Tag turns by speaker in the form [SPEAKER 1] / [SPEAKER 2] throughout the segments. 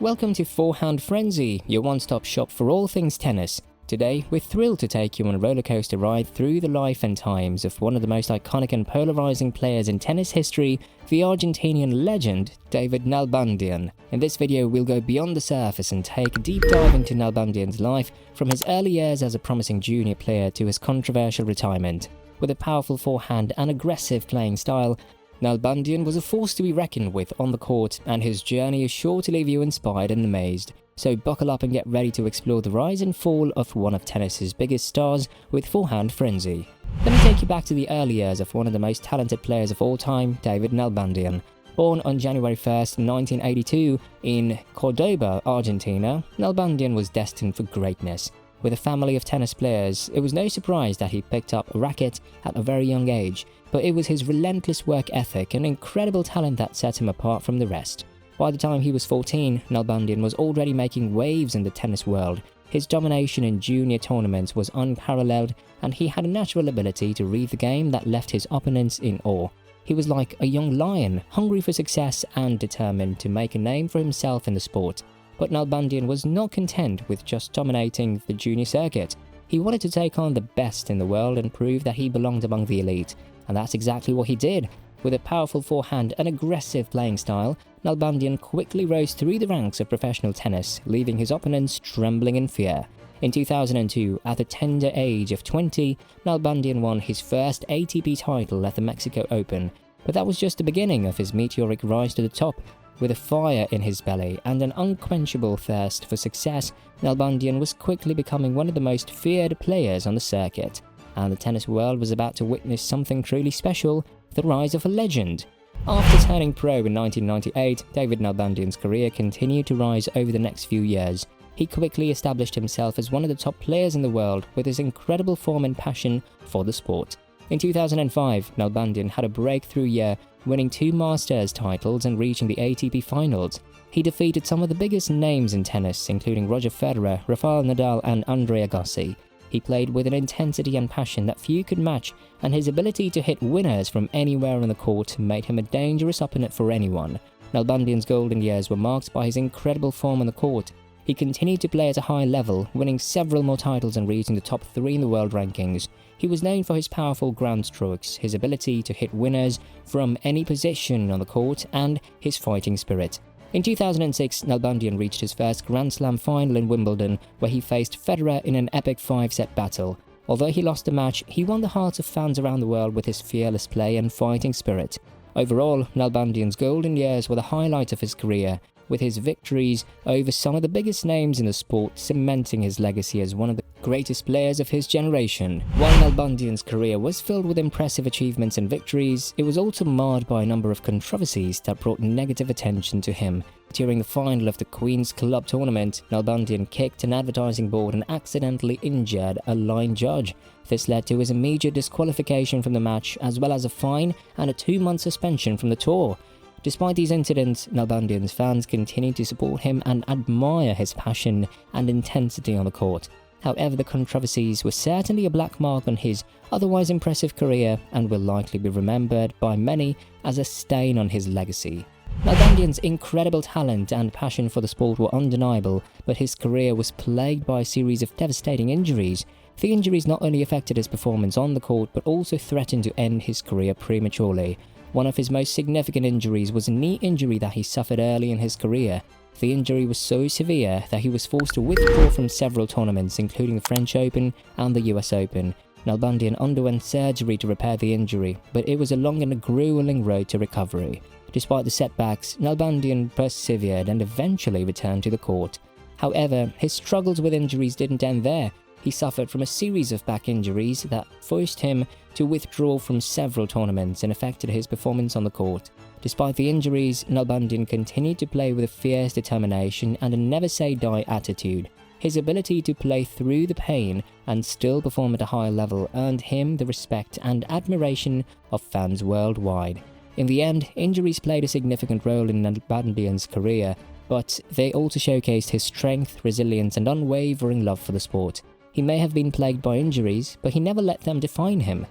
[SPEAKER 1] Welcome to Forehand Frenzy, your one-stop shop for all things tennis. Today, we're thrilled to take you on a rollercoaster ride through the life and times of one of the most iconic and polarizing players in tennis history, the Argentinian legend, David Nalbandian. In this video, we'll go beyond the surface and take a deep dive into Nalbandian's life, from his early years as a promising junior player to his controversial retirement. With a powerful forehand and aggressive playing style, Nalbandian was a force to be reckoned with on the court, and his journey is sure to leave you inspired and amazed. So buckle up and get ready to explore the rise and fall of one of tennis's biggest stars with Forehand Frenzy. Let me take you back to the early years of one of the most talented players of all time, David Nalbandian. Born on January 1st, 1982 in Cordoba, Argentina, Nalbandian was destined for greatness. With a family of tennis players, it was no surprise that he picked up a racket at a very young age, but it was his relentless work ethic and incredible talent that set him apart from the rest. By the time he was 14, Nalbandian was already making waves in the tennis world. His domination in junior tournaments was unparalleled, and he had a natural ability to read the game that left his opponents in awe. He was like a young lion, hungry for success and determined to make a name for himself in the sport. But Nalbandian was not content with just dominating the junior circuit. He wanted to take on the best in the world and prove that he belonged among the elite. And that's exactly what he did. With a powerful forehand and aggressive playing style, Nalbandian quickly rose through the ranks of professional tennis, leaving his opponents trembling in fear. In 2002, at the tender age of 20, Nalbandian won his first ATP title at the Mexico Open. But that was just the beginning of his meteoric rise to the top. With a fire in his belly and an unquenchable thirst for success, Nalbandian was quickly becoming one of the most feared players on the circuit. And the tennis world was about to witness something truly special, the rise of a legend. After turning pro in 1998, David Nalbandian's career continued to rise over the next few years. He quickly established himself as one of the top players in the world with his incredible form and passion for the sport. In 2005, Nalbandian had a breakthrough year, winning 2 Masters titles and reaching the ATP Finals. He defeated some of the biggest names in tennis, including Roger Federer, Rafael Nadal and Andre Agassi. He played with an intensity and passion that few could match, and his ability to hit winners from anywhere on the court made him a dangerous opponent for anyone. Nalbandian's golden years were marked by his incredible form on the court. He continued to play at a high level, winning several more titles and reaching the top 3 in the world rankings. He was known for his powerful ground strokes, his ability to hit winners from any position on the court, and his fighting spirit. In 2006, Nalbandian reached his first Grand Slam final in Wimbledon, where he faced Federer in an epic 5-set battle. Although he lost the match, he won the hearts of fans around the world with his fearless play and fighting spirit. Overall, Nalbandian's golden years were the highlight of his career, with his victories over some of the biggest names in the sport cementing his legacy as one of the greatest players of his generation. While Nalbandian's career was filled with impressive achievements and victories, it was also marred by a number of controversies that brought negative attention to him. During the final of the Queen's Club tournament, Nalbandian kicked an advertising board and accidentally injured a line judge. This led to his immediate disqualification from the match, as well as a fine and a 2-month suspension from the tour. Despite these incidents, Nalbandian's fans continued to support him and admire his passion and intensity on the court. However, the controversies were certainly a black mark on his otherwise impressive career and will likely be remembered by many as a stain on his legacy. Nalbandian's incredible talent and passion for the sport were undeniable, but his career was plagued by a series of devastating injuries. The injuries not only affected his performance on the court, but also threatened to end his career prematurely. One of his most significant injuries was a knee injury that he suffered early in his career. The injury was so severe that he was forced to withdraw from several tournaments, including the French Open and the US Open. Nalbandian underwent surgery to repair the injury, but it was a long and a grueling road to recovery. Despite the setbacks, Nalbandian persevered and eventually returned to the court. However, his struggles with injuries didn't end there. He suffered from a series of back injuries that forced him to withdraw from several tournaments and affected his performance on the court. Despite the injuries, Nalbandian continued to play with a fierce determination and a never-say-die attitude. His ability to play through the pain and still perform at a high level earned him the respect and admiration of fans worldwide. In the end, injuries played a significant role in Nalbandian's career, but they also showcased his strength, resilience, and unwavering love for the sport. He may have been plagued by injuries, but he never let them define him.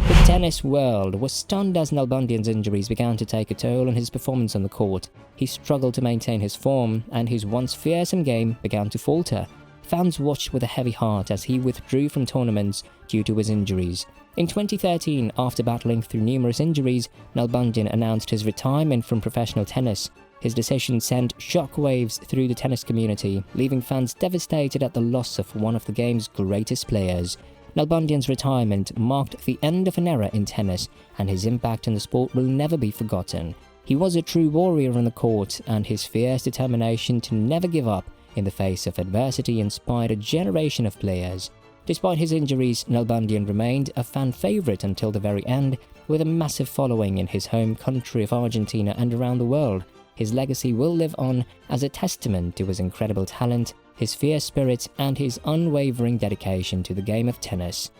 [SPEAKER 1] With tennis world was stunned as Nalbandian's injuries began to take a toll on his performance on the court. He struggled to maintain his form, and his once fearsome game began to falter. Fans watched with a heavy heart as he withdrew from tournaments due to his injuries. In 2013, after battling through numerous injuries, Nalbandian announced his retirement from professional tennis. His decision sent shockwaves through the tennis community, leaving fans devastated at the loss of one of the game's greatest players. Nalbandian's retirement marked the end of an era in tennis, and his impact on the sport will never be forgotten. He was a true warrior on the court, and his fierce determination to never give up in the face of adversity inspired a generation of players. Despite his injuries, Nalbandian remained a fan favorite until the very end, with a massive following in his home country of Argentina and around the world. His legacy will live on as a testament to his incredible talent, his fierce spirit, and his unwavering dedication to the game of tennis.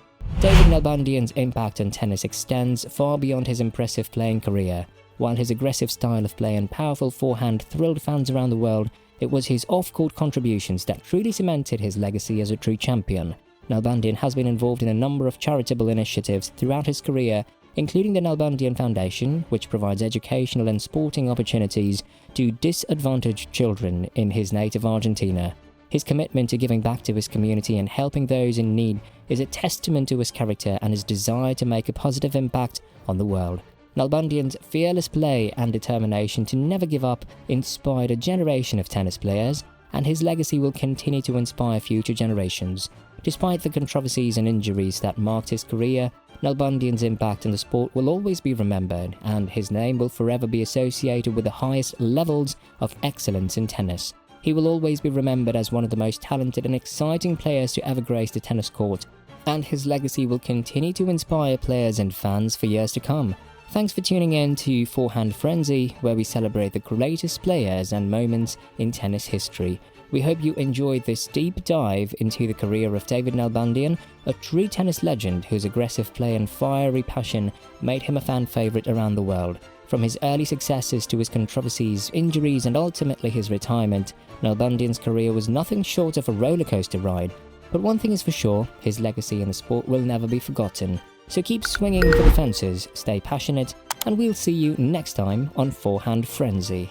[SPEAKER 1] David Nalbandian's impact on tennis extends far beyond his impressive playing career. While his aggressive style of play and powerful forehand thrilled fans around the world, it was his off-court contributions that truly cemented his legacy as a true champion. Nalbandian has been involved in a number of charitable initiatives throughout his career, including the Nalbandian Foundation, which provides educational and sporting opportunities to disadvantaged children in his native Argentina. His commitment to giving back to his community and helping those in need is a testament to his character and his desire to make a positive impact on the world. Nalbandian's fearless play and determination to never give up inspired a generation of tennis players, and his legacy will continue to inspire future generations. Despite the controversies and injuries that marked his career, Nalbandian's impact on the sport will always be remembered, and his name will forever be associated with the highest levels of excellence in tennis. He will always be remembered as one of the most talented and exciting players to ever grace the tennis court, and his legacy will continue to inspire players and fans for years to come. Thanks for tuning in to Forehand Frenzy, where we celebrate the greatest players and moments in tennis history. We hope you enjoyed this deep dive into the career of David Nalbandian, a true tennis legend whose aggressive play and fiery passion made him a fan favorite around the world. From his early successes to his controversies, injuries, and ultimately his retirement, Nalbandian's career was nothing short of a rollercoaster ride. But one thing is for sure, his legacy in the sport will never be forgotten. So keep swinging for the fences, stay passionate, and we'll see you next time on Forehand Frenzy.